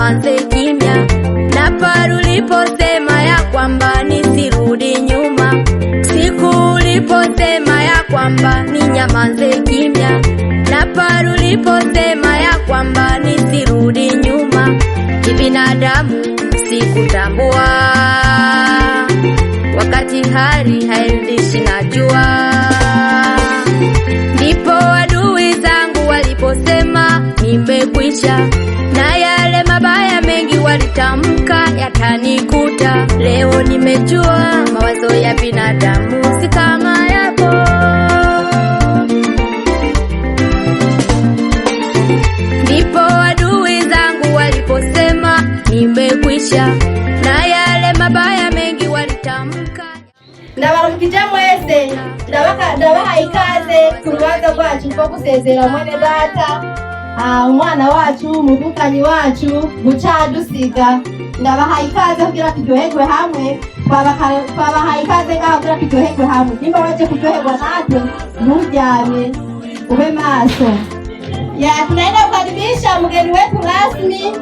ninyamaze kimya, na pale uliposema ya kwamba nisirudi nyuma, siku uliposema ya kwamba ninyamaze kimya, na pale uliposema ya kwamba nisirudi nyuma, kibinadamu sikutambua, wakati hali hairidhishi najua. Ndipo adui zangu waliposema nimekwisha, na yale mabaya mengi walitamka yatanikuta. Leo nimejua mawazo ya binadamu si kama yako. Ndipo adui zangu waliposema nimekwisha, na yale mabaya mengi walitamka. Ndabaramukije mwese, ndabaha ikaze ku rubanza rwacu rwo gusezera mwene data, umwana wacu, umuvukanyi wacu Mucadusiga. Ndabaha ikaze kugira turyoherwe hamwe, twabaha ikaze ngaho kugira turyoherwe hamwe. Nimba waje kuryoherwa natwe, nturyame, ube maso. Tunaenda kukaribisha mgeni wetu rasmi.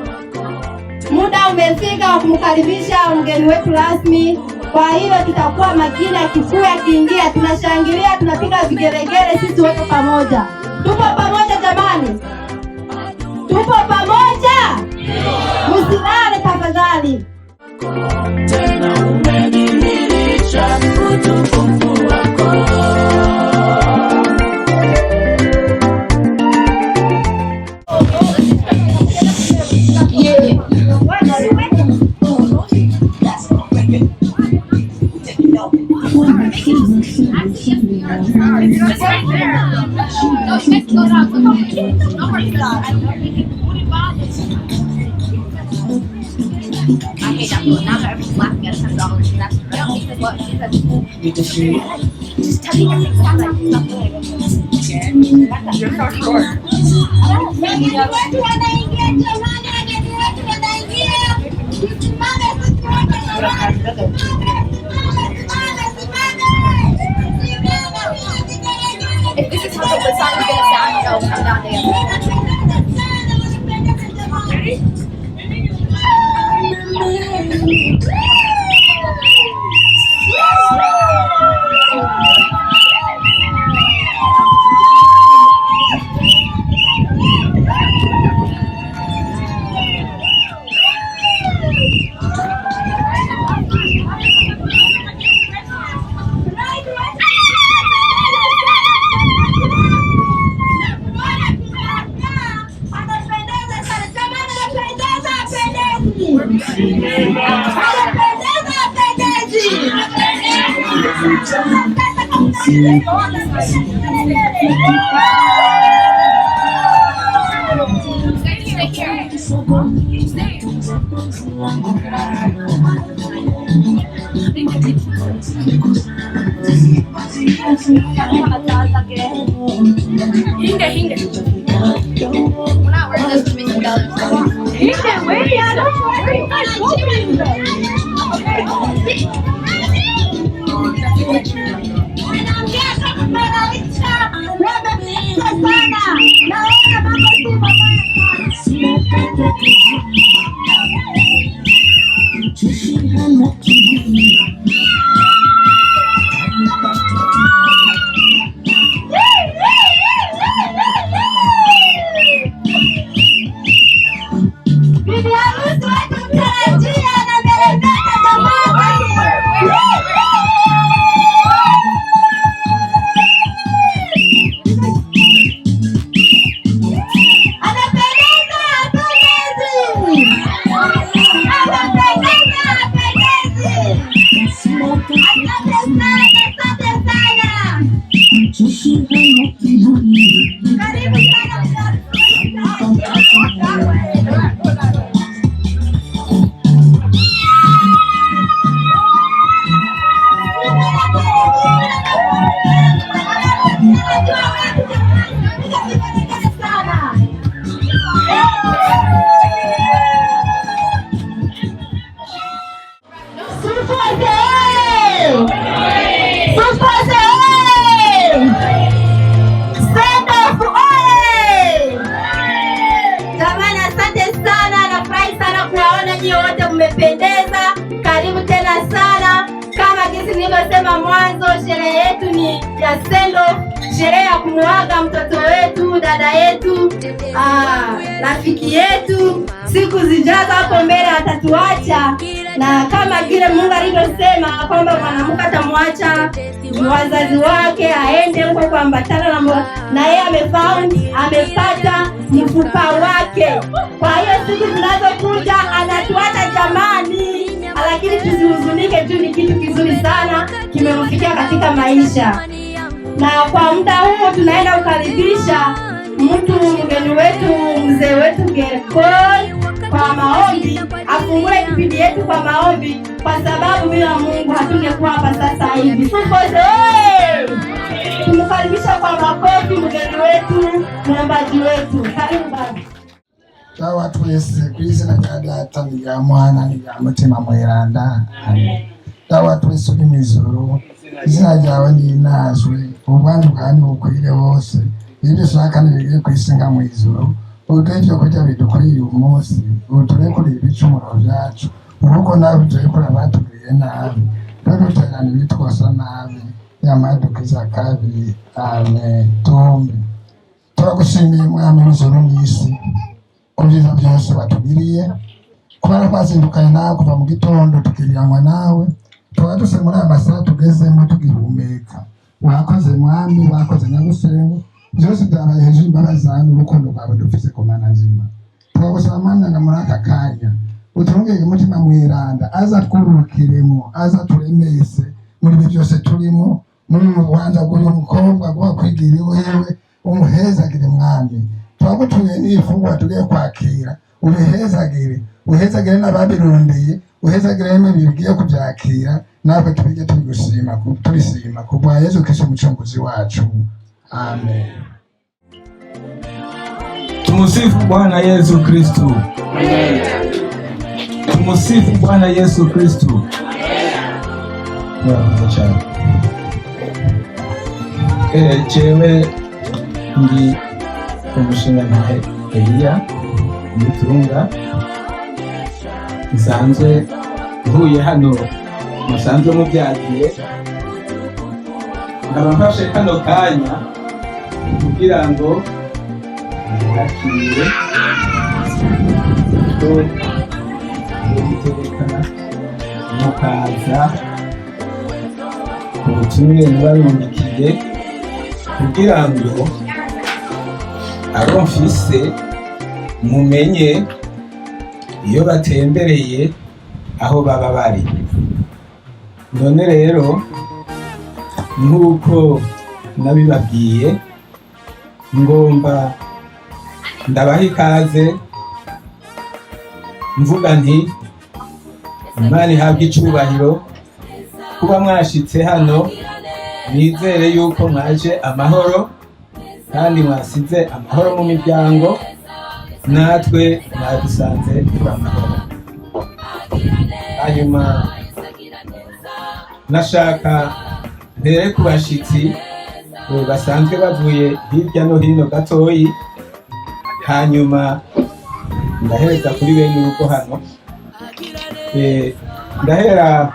Muda umefika wa kumkaribisha mgeni wetu rasmi. Kwa hiyo tutakuwa makini, akifua akiingia tunashangilia, tunapiga vigelegele sisi wote pamoja. Tupo pamoja jamani? Tupo pamoja? Msilale tafadhali. Tena umenilisha utukufu wako. Now that everyone's laughing at us $10 and that's what she said. Just tell me everything sounds like you're so short. If this is how the song is gonna sound, no, I'm not dancing. We're not wearing this to make $1. Wait, I don't know where you guys going. nilivyosema mwanzo, sherehe yetu ni ya sendo, sherehe ya kumuaga mtoto wetu, dada yetu, rafiki yetu. Siku zijazo hapo mbele atatuacha, na kama vile Mungu alivyosema kwamba mwanamke atamwacha wazazi wake aende huko kuambatana na yeye amepata mfupa wake. Kwa hiyo siku zinazokuja anatuacha jamani, lakini tusihuzunike tu, ni kitu kizuri sana kimemfikia katika maisha. Na kwa muda huo tunaenda kukaribisha mgeni wetu, mzee wetu Gerkol kwa maombi, afungule kipindi yetu kwa maombi, kwa sababu bila Mungu hatungekuwa hapa sasa hivi. Tukoze tumkaribisha kwa makofi mgeni wetu, mwombaji wetu. Karibu baba. Dawa twese kwizina rya Data n'irya Mwana n'irya Mutima Mweranda. Dawa twese uri mw'ijuru, izina ryawe ninazwe, ubwandu bwawe bukwire hose, ibyo ushaka nibigire kw'isi nga mw'ijuru. Uduhe ibyo kurya bidukwiye uyu munsi, uturekure ibicumuro byacu, uruko nawe uturekure abatugiriye nabi, ntuduterane ibitwosa nabi, yamadukiza kabi. Amen. Tumbe. Turagushimiye Mwami w'ijuru n'isi kubyiza byose batugiriye, kubera twazindukanye nawe kuva mu gitondo tukiriranwa nawe, tuba duse muri aya masaha tugezemo tugihumeka. Wakoze Mwami, wakoze Nyagusengo, byose byabaye hejuru y'imbabazi zawe n'urukundo rwawe dufise ku Mana nzima. Turagusaba Mana ngo muri aka kanya uturungike Mutima Mweranda, aza twurukiremo, aza turemese muri ibyo byose turimo, muri urubanza rw'uyu mukobwa rwo kwigira iwewe, umuhezagire Mwami. Twagutuye n'ifungwa tugiye kwakira, uhezagire n'ababirondeye, uhezagire n'imibiri ugiye kubyakira, natwe tubige tubisima kubwa Yesu Kristo umucunguzi wacu. Amen. Tumusifu Bwana Yesu Kristo. Amen. Tumusifu Bwana Yesu Kristo. Amen. Jewe ndi umushinga ntahe Eliya Mutunga, nsanzwe ntuye hano musanzwe mubyagiye, nkaba mfashe kano kanya kugira ngo nakire ko gutegekana mukaza ubutumire ntibarundikiye kugira ngo abo mfise mumenye iyo batembereye aho baba bari. None rero nk'uko nabibabwiye, ngomba ndabaha ikaze mvuga nti Imana ihabwe icubahiro kuba mwashitse hano. Nizere yuko mwaje amahoro kandi mwasize amahoro mu miryango, natwe mwadusanze turi amahoro. Hanyuma nashaka mbere ku bashitsi basanzwe bavuye hirya no hino gatoyi, hanyuma ndahereza kuri bene urugo hano. Ndahera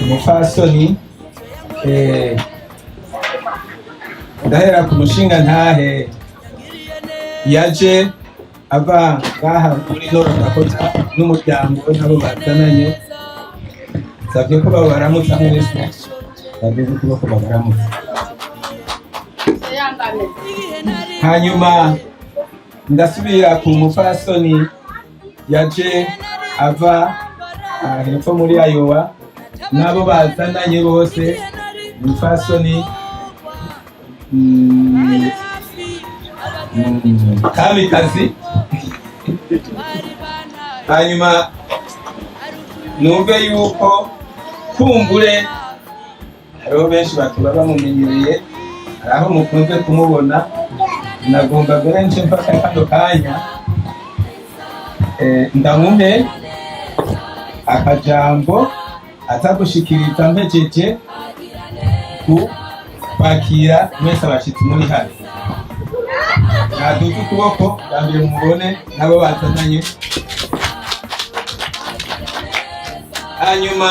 umupfasoni, ndahera ku mushinga ntahe yaje ava ngaha muri North Dakota n'umuryango we nabo bazananye. Savye ko babaramutsa mwese, bageze kuboko babaramutsa. Hanyuma ndasubira ku mupfasoni yaje ava hepfo muri Iowa, nabo bazananye bose, umupfasoni Kamikazi. Hanyuma numve yuko kumbure hariho benshi batuba bamumenyereye, aho mukunze kumubona, nagomba mbere nce mfata kano kanya ndamuhe akajambo atagushikiriza mpejeje ku kwakira mwese abashitsi muri hano. Naduze ukuboko ndambire mubone nabo bazananye. Hanyuma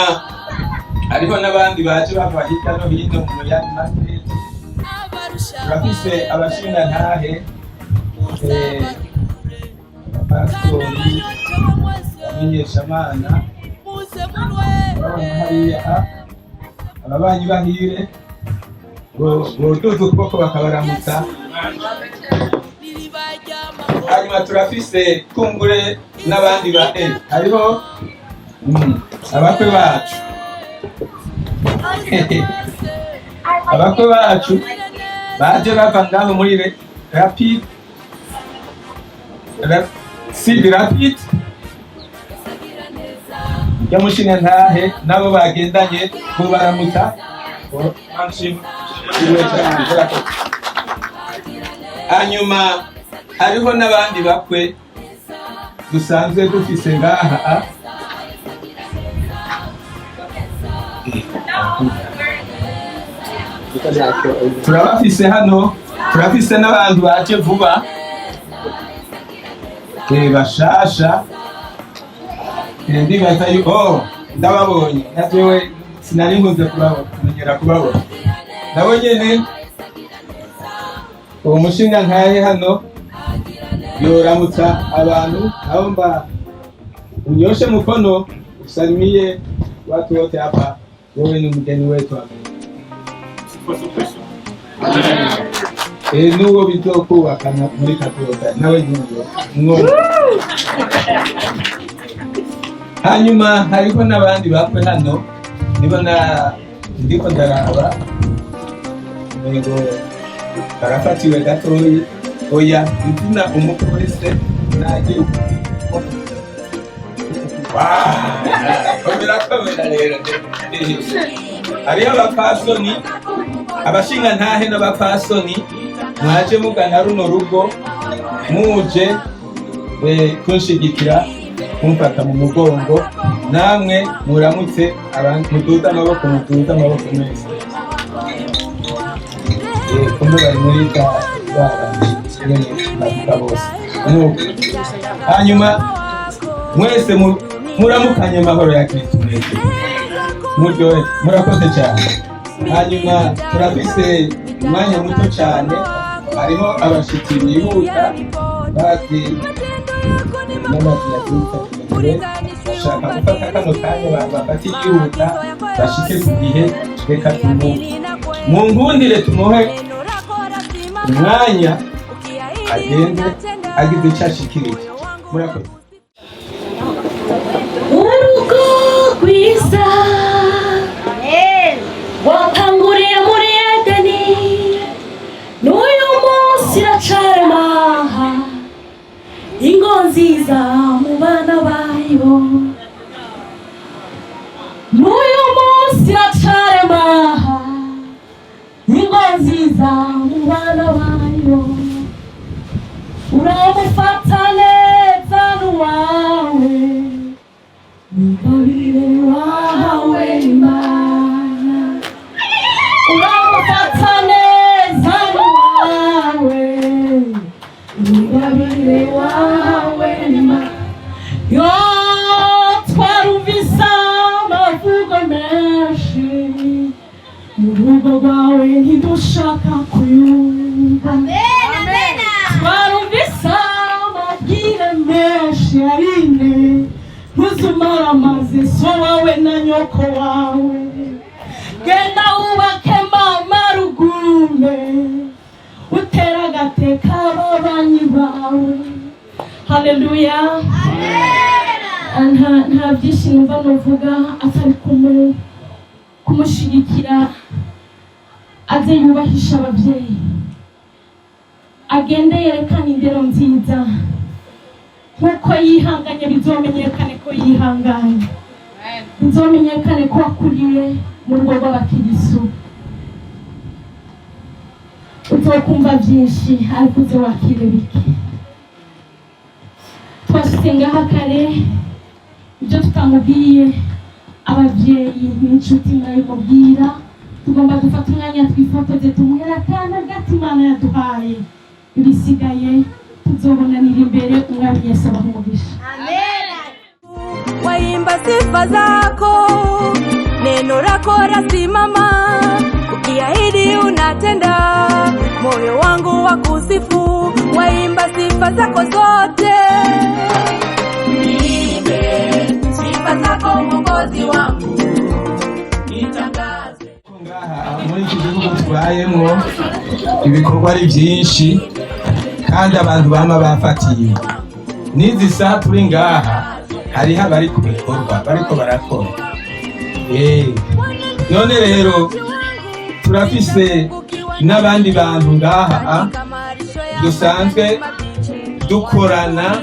hariho n'abandi baje bava hirya no hino mu yandi masiteti. Turafise abashingantahe, abapasitori, abamenyeshamana, hariya ababanyi bahire boduza ukuboko bakabaramutsa. Hanyuma turafise kumbure n'abandi hariho abakwe bacu abakwe bacu baje bava ngaho muri rapide yamushingantahe nabo bagendanye kubaramutsa. Hanyuma hariho n'abandi bakwe dusanzwe dufise ngaha. Turabafise hano, turafise n'abantu baje vuba bashasha. Ndibaza yuko ndababonye, najewe sinari nkunze kumenyera kubabona. Nabo nyene uwo mushingantahe hano yoramutsa abantu, naomba unyoshe mkono usalimie watu wote hapa. Wewe ni mgeni wetu hapa. Nuwo bizokubaka muri Katolika nawe nyine. Hanyuma hariho n'abandi bakwe hano nibona ndiko ndaraba ngo barafatiwe gatoyi. Oya izina umupolisi nagiye komera rero. Hariho abapasoni, abashingantahe n'abapasoni mwaje mugana runo rugo muje kunshigikira kumfata mu mugongo. Namwe muramutse abantu muduza amaboko mwese. Kumbe bari muri bose. Hanyuma mwese muramukanye amahoro ya Kristo. Muryohe, murakoze cyane. Hanyuma turafise umwanya muto cyane, hariho abashitsi bihuta bazi n'amazi yaturutse bashaka gufata kano kanya bafata igihuta bashike ku gihe. Reka mungundire tumuhe umwanya agende agize icyo ashikirije. Murakoze. Urugo rwiza watanguriye muri Edeni, n'uyu munsi iracaremaha ingo nziza mu bana bayo. N'uyu munsi iracaremaha ingo nziza mu bana bayo. Uramufata neza n'uwawe, ningabire wawe Imana. Uramufata neza n'uwawe, ningabire wawe Imana. Yo twarumvise amavugo menshi mu rugo rwawe ntidushaka kuyumva. Twarumvise amabwire menshi yarine ntuzumara amaze so wawe na nyoko wawe. Genda wubake mama rugume, utera agateka ababanyi bawe. Haleluya. Nta byinshi numva novuga atari kumushigikira, aze yubahisha ababyeyi, agende yerekana indero nziza. Nkuko yihanganye bizomenyekane ko yihanganye, bizomenyekane ko wakuriye mu rugo rw'abakirisu. Uzokumva byinshi ariko uze wakire bike. Twashyize ngaha kare ibyo tutamubwiye ababyeyi n'inshuti murabimubwira. Tugomba gufata umwanya twifotoze tumuhere akana gato Imana yaduhaye. Ibisigaye tuzobonanira imbere. Umwami Yesu abahe umugisha. Amen. Waimba sifa zako neno lako lasimama, ukiahidi unatenda. Moyo wangu wa kusifu, waimba sifa zako zote. Niimbe sifa zako Mwokozi wangu, nitangaze. Muri iki gihugu tubayemwo ibikorwa ari byinshi kandi abantu bama bafatiye. Nizi saha turi ngaha hariho abari ku bikorwa bariko barakora. None rero turafise n'abandi bantu ngaha dusanzwe dukorana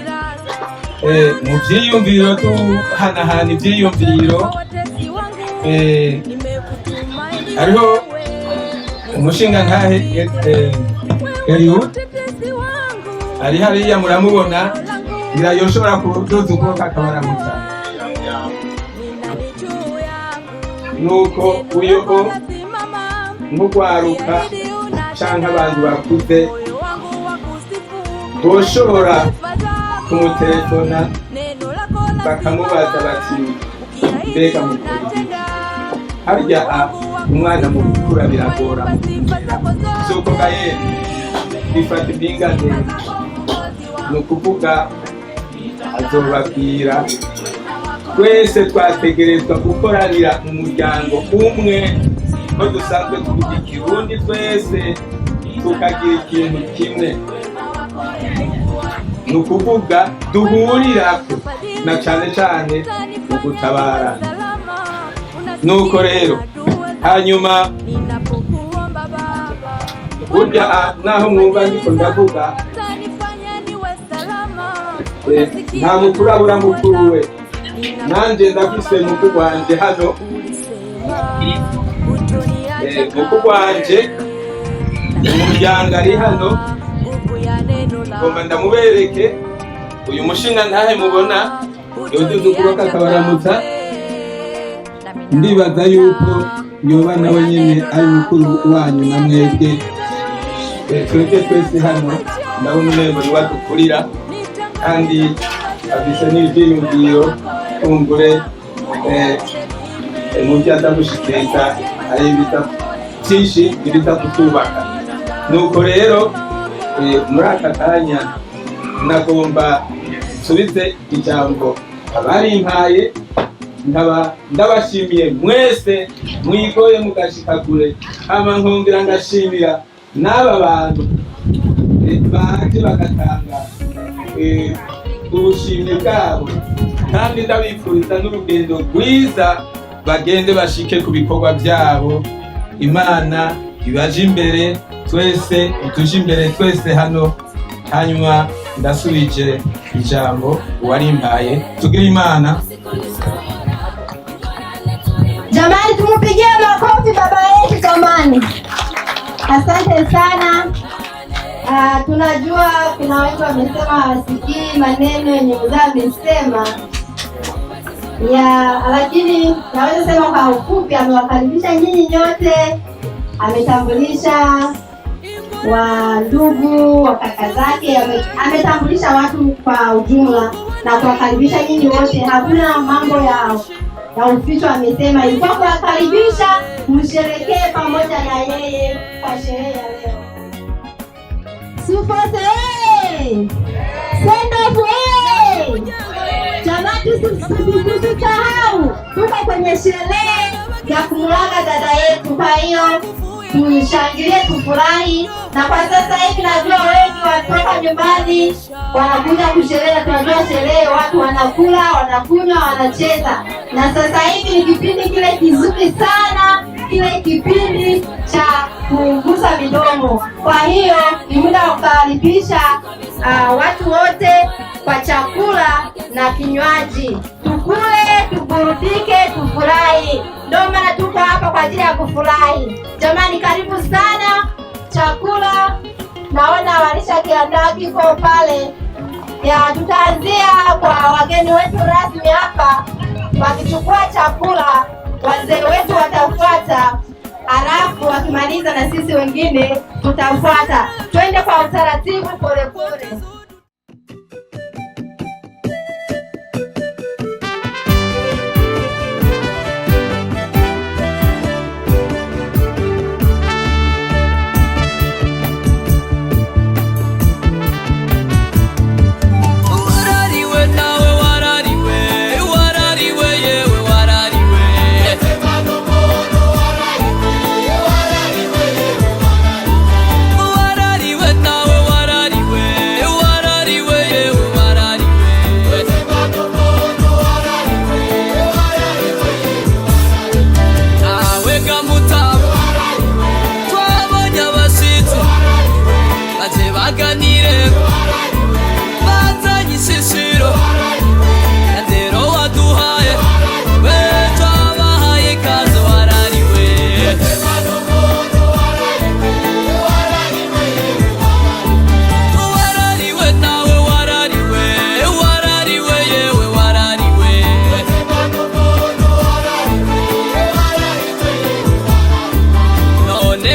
mu byiyumviro, duhanahana ibyiyumviro. Hariho umushinga nkahe Eliud ari hariya muramubona, yoshobora kuduza ukuboko akabaramutsa. Nuko uyo nk'ugwaruka canke abantu bakuze boshobora kumutelefona bakamubaza bati mbega mukuri harya umwana mu gukura biragora suko gaye bifata imbingane, nukuvuga azobabwira. Twese twategerezwa gukoranira mu muryango umwe, ko dusanzwe tuvuga Ikirundi twese tukagira ikintu kimwe, nukuvuga duhurirako na cane cane mu gutabara. Nuko rero hanyuma burya naho mwumva ndiko ndavuga nta mukuru abura mukuru we. Nanje ndafise mukuru wanje hano, mukuru wanje umuryango ari hano, ngomba ndamubereke. Uyu mushinga ntahe mubona yoduza ukuboko akabaramutsa. Ndibaza yuko yoba nawe nyene ari mukuru wanyu na mwebwe. Twebwe twese hano ndabona umwembe wadukurira kandi afise n'ivyiyumviro kumbure mu vyadamushikeza ari ibita byinshi ibita kutubaka. Nuko rero muri aka kanya nagomba nsubize ijambo abarimpaye, nkaba ndabashimiye mwese mwigoye mugashikagure, hama nkongera ngashimira n'aba bantu baje bagatanga ubushimwe bwabo, kandi ndabifuriza n'urugendo rwiza, bagende bashike ku bikorwa byabo. Imana ibaje imbere twese, ituje imbere twese hano. Hanyuma ndasubije ijambo uwarimpaye. Tugire Imana. Jamani, tumupigie makofi baba yetu jamani. Asante sana. Tunajua kuna watu wamesema hawasikii maneno yenye mzee amesema lakini naweza sema kwa ufupi, amewakaribisha nyinyi nyote, ametambulisha wa ndugu wa kaka zake, ametambulisha watu kwa ujumla na kuwakaribisha nyinyi wote. Hakuna mambo ya uficho, amesema ilikuwa kuwakaribisha msherekee pamoja na yeye kwa sherehe ya leo. Sufose Sendofu jamani, tusisahau tuko kwenye sherehe ya kumwaga dada yetu. Kwa hiyo tushangilie, tufurahi. Na kwa sasa hivi najua wengi watoka nyumbani wanakuja kusherehe. Tunajua sherehe watu wanakula, wanakunywa, wanacheza, na sasa hivi ni kipindi kile kizuri sana, kile kipindi cha kugusa midomo. Kwa hiyo ni muda wa kukaribisha watu wote kwa chakula na kinywaji. Tukule, tuburudike, tufurahi. Ndio maana tuko hapa kwa ajili ya kufurahi. Jamani, karibu sana. Chakula naona walishakiandaa kiko pale. Tutaanzia kwa wageni wetu rasmi hapa. Wakichukua chakula, wazee wetu watafuata. Halafu wakimaliza na sisi wengine tutafuata. Twende kwa utaratibu, pole pole.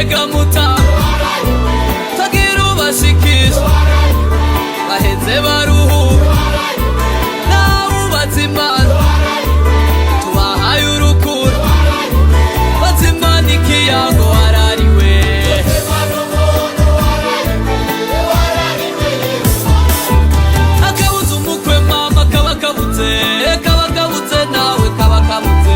erega muta tagira ubashikisha baheze baruhuka nawubatse imana tubahaye urukura bazimana ikiyago warariwe akabuze umukwe mama kaba kabuze nawe kaba kabuze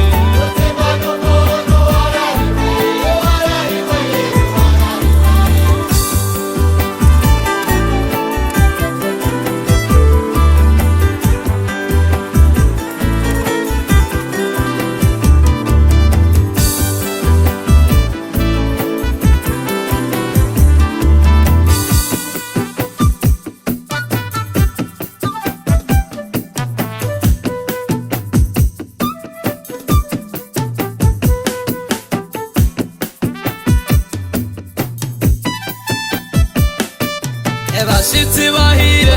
bashitsi bahire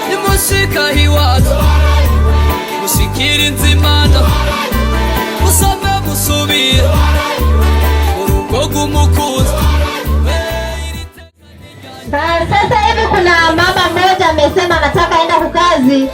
nimushika hiwacu mushikira inzimana musome musubire urugo rw'umukuzi. Sasa hivi kuna mama mmoja amesema anataka enda kukazi.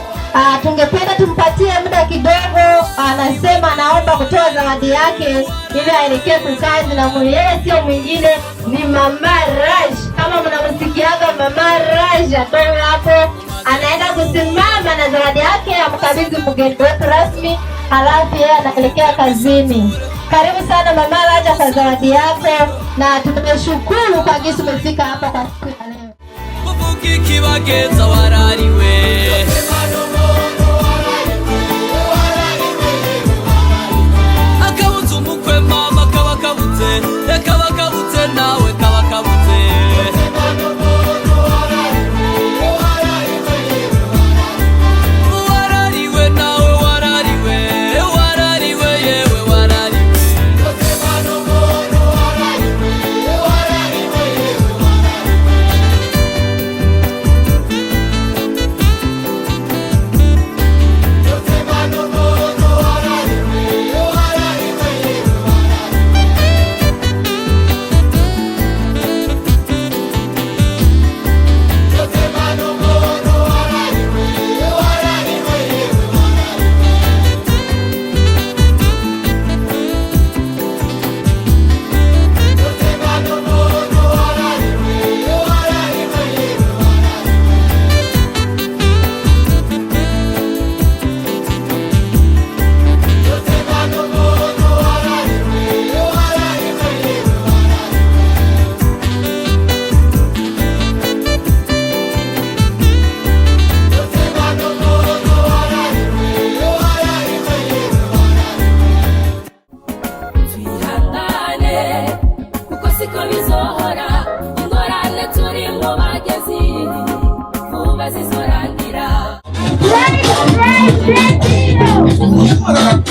Tungependa tumpatie muda kidogo. Anasema anaomba kutoa zawadi yake ili aelekee kukazi, na yeye sio mwingine ni Mama Raj. Kama mnamsikiaga Mama Raj atoe hapo, anaenda kusimama na zawadi yake amkabidhi mgeni wetu rasmi, halafu yeye anaelekea kazini. Karibu sana Mama Raj kwa zawadi yako, na tumeshukuru kwa jinsi umefika hapa kwa siku ya leo. Kuvuga ikibageza warariwe akabuze umukwe mama kaba kabuze nawe kaba kabuze warariwe nawe warariwe yewe warariwe Right,